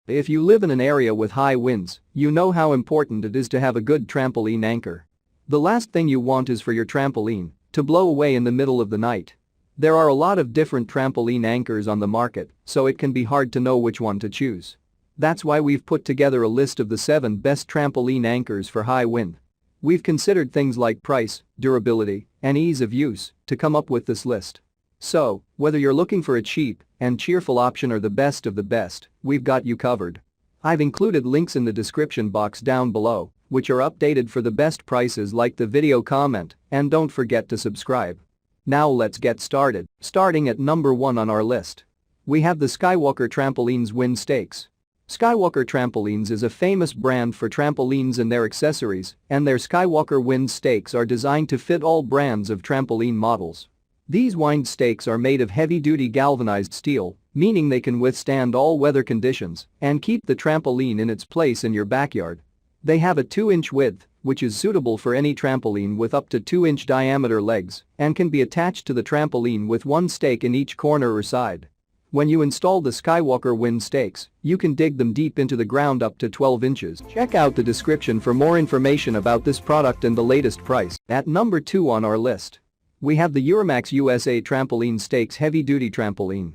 If you live in an area with high winds, you know how important it is to have a good trampoline anchor. The last thing you want is for your trampoline to blow away in the middle of the night. There are a lot of different trampoline anchors on the market, so it can be hard to know which one to choose. That's why we've put together a list of the 7 best trampoline anchors for high wind. We've considered things like price, durability, and ease of use to come up with this list. So, whether you're looking for a cheap and cheerful option or the best of the best, we've got you covered. I've included links in the description box down below, which are updated for the best prices. Like the video, comment, and don't forget to subscribe. Now let's get started. Starting at number 1 on our list, we have the Skywalker Trampolines Wind Stakes. Skywalker Trampolines is a famous brand for trampolines and their accessories, and their Skywalker wind stakes are designed to fit all brands of trampoline models. These wind stakes are made of heavy-duty galvanized steel, meaning they can withstand all weather conditions and keep the trampoline in its place in your backyard. They have a 2-inch width, which is suitable for any trampoline with up to 2-inch diameter legs, and can be attached to the trampoline with 1 stake in each corner or side. When you install the Skywalker wind stakes, you can dig them deep into the ground up to 12 inches. Check out the description for more information about this product and the latest price. At number 2 on our list, we have the Euromax USA Trampoline Stakes Heavy-Duty Trampoline.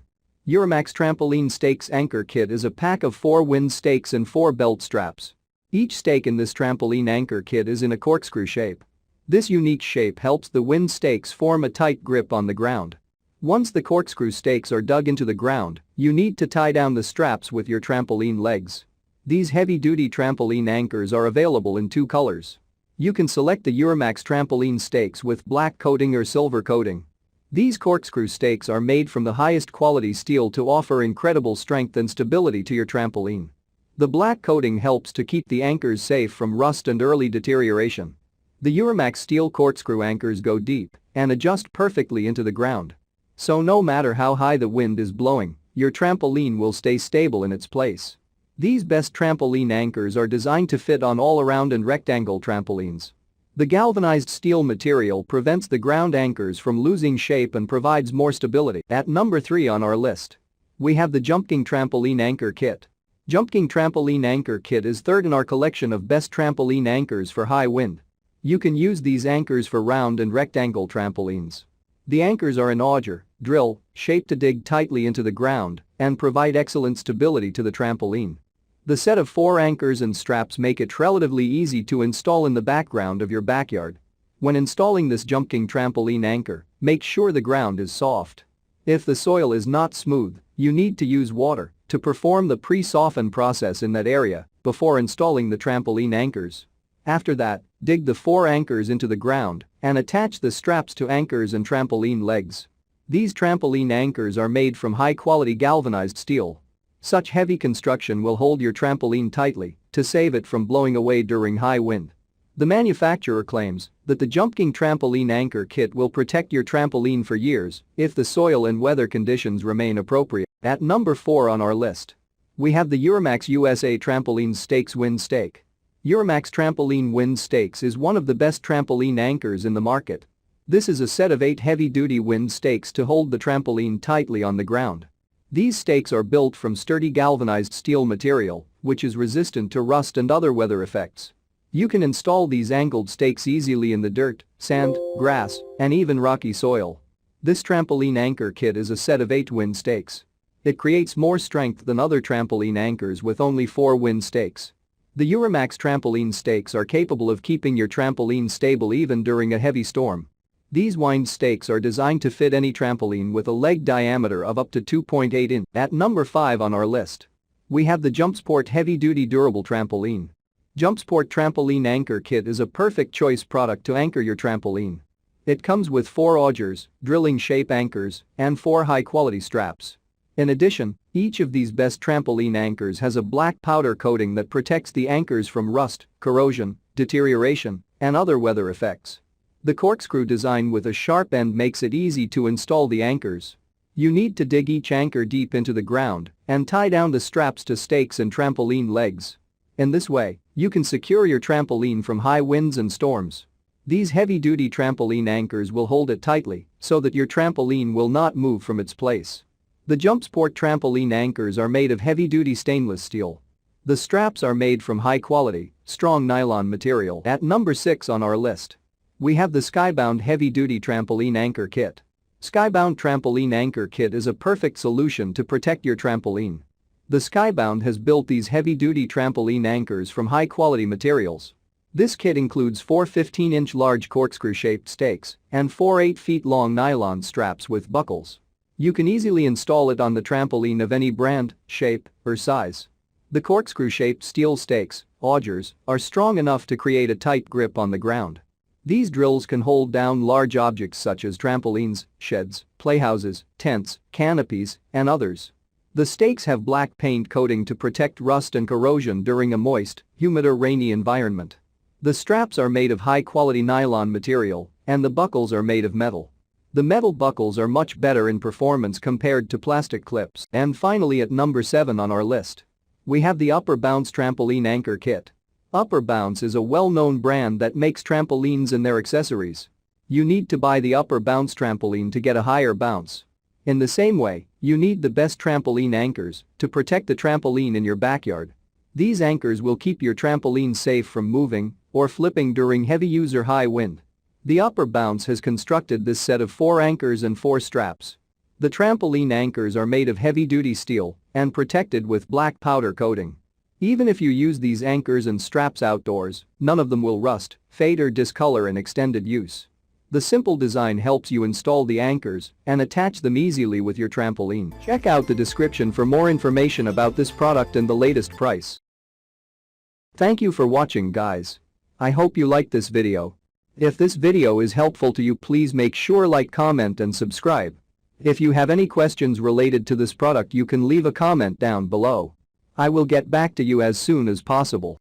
Euromax Trampoline Stakes Anchor Kit is a pack of 4 wind stakes and 4 belt straps. Each stake in this trampoline anchor kit is in a corkscrew shape. This unique shape helps the wind stakes form a tight grip on the ground. Once the corkscrew stakes are dug into the ground, you need to tie down the straps with your trampoline legs. These heavy-duty trampoline anchors are available in 2 colors. You can select the Eurmax trampoline stakes with black coating or silver coating. These corkscrew stakes are made from the highest quality steel to offer incredible strength and stability to your trampoline. The black coating helps to keep the anchors safe from rust and early deterioration. The Euromax steel corkscrew anchors go deep and adjust perfectly into the ground. So no matter how high the wind is blowing, your trampoline will stay stable in its place. These best trampoline anchors are designed to fit on all-around and rectangle trampolines. The galvanized steel material prevents the ground anchors from losing shape and provides more stability. At number 3 on our list, we have the Jumpking Trampoline Anchor Kit. Jumpking Trampoline Anchor Kit is third in our collection of best trampoline anchors for high wind. You can use these anchors for round and rectangle trampolines. The anchors are an auger, drill, shaped to dig tightly into the ground and provide excellent stability to the trampoline. The set of 4 anchors and straps make it relatively easy to install in the background of your backyard. When installing this Jumpking Trampoline Anchor, make sure the ground is soft. If the soil is not smooth, you need to use water to perform the pre-soften process in that area before installing the trampoline anchors. After that, dig the 4 anchors into the ground and attach the straps to anchors and trampoline legs. These trampoline anchors are made from high-quality galvanized steel. Such heavy construction will hold your trampoline tightly to save it from blowing away during high wind. The manufacturer claims that the Jumpking Trampoline Anchor Kit will protect your trampoline for years if the soil and weather conditions remain appropriate. At number 4 on our list, we have the Eurmax USA Trampoline Stakes Wind Stake. Eurmax Trampoline Wind Stakes is one of the best trampoline anchors in the market. This is a set of 8 heavy-duty wind stakes to hold the trampoline tightly on the ground. These stakes are built from sturdy galvanized steel material, which is resistant to rust and other weather effects. You can install these angled stakes easily in the dirt, sand, grass, and even rocky soil. This trampoline anchor kit is a set of 8 wind stakes. It creates more strength than other trampoline anchors with only 4 wind stakes. The Euromax trampoline stakes are capable of keeping your trampoline stable even during a heavy storm. These wind stakes are designed to fit any trampoline with a leg diameter of up to 2.8 inches. At number 5 on our list, we have the Jumpsport Heavy-Duty Durable Trampoline. Jumpsport Trampoline Anchor Kit is a perfect choice product to anchor your trampoline. It comes with 4 augers, drilling shape anchors, and 4 high-quality straps. In addition, each of these best trampoline anchors has a black powder coating that protects the anchors from rust, corrosion, deterioration, and other weather effects. The corkscrew design with a sharp end makes it easy to install the anchors. You need to dig each anchor deep into the ground and tie down the straps to stakes and trampoline legs. In this way, you can secure your trampoline from high winds and storms. These heavy-duty trampoline anchors will hold it tightly so that your trampoline will not move from its place. The Jumpsport trampoline anchors are made of heavy-duty stainless steel. The straps are made from high-quality, strong nylon material. At number 6 on our list, we have the Skybound heavy-duty trampoline anchor kit. Skybound trampoline anchor kit is a perfect solution to protect your trampoline. The Skybound has built these heavy-duty trampoline anchors from high-quality materials. This kit includes 4 15-inch large corkscrew-shaped stakes and 4 8-feet-long nylon straps with buckles. You can easily install it on the trampoline of any brand, shape, or size. The corkscrew-shaped steel stakes, augers, are strong enough to create a tight grip on the ground. These drills can hold down large objects such as trampolines, sheds, playhouses, tents, canopies, and others. The stakes have black paint coating to protect rust and corrosion during a moist, humid or rainy environment. The straps are made of high-quality nylon material, and the buckles are made of metal. The metal buckles are much better in performance compared to plastic clips. And finally, at number 7 on our list, we have the Upper Bounce Trampoline Anchor Kit. Upper Bounce is a well-known brand that makes trampolines and their accessories. You need to buy the Upper Bounce trampoline to get a higher bounce. In the same way, you need the best trampoline anchors to protect the trampoline in your backyard. These anchors will keep your trampoline safe from moving or flipping during heavy use or high wind. The Upper Bounce has constructed this set of 4 anchors and 4 straps. The trampoline anchors are made of heavy-duty steel and protected with black powder coating. Even if you use these anchors and straps outdoors, none of them will rust, fade or discolor in extended use. The simple design helps you install the anchors and attach them easily with your trampoline. Check out the description for more information about this product and the latest price. Thank you for watching, guys. I hope you liked this video. If this video is helpful to you, please make sure like, comment and subscribe. If you have any questions related to this product, you can leave a comment down below. I will get back to you as soon as possible.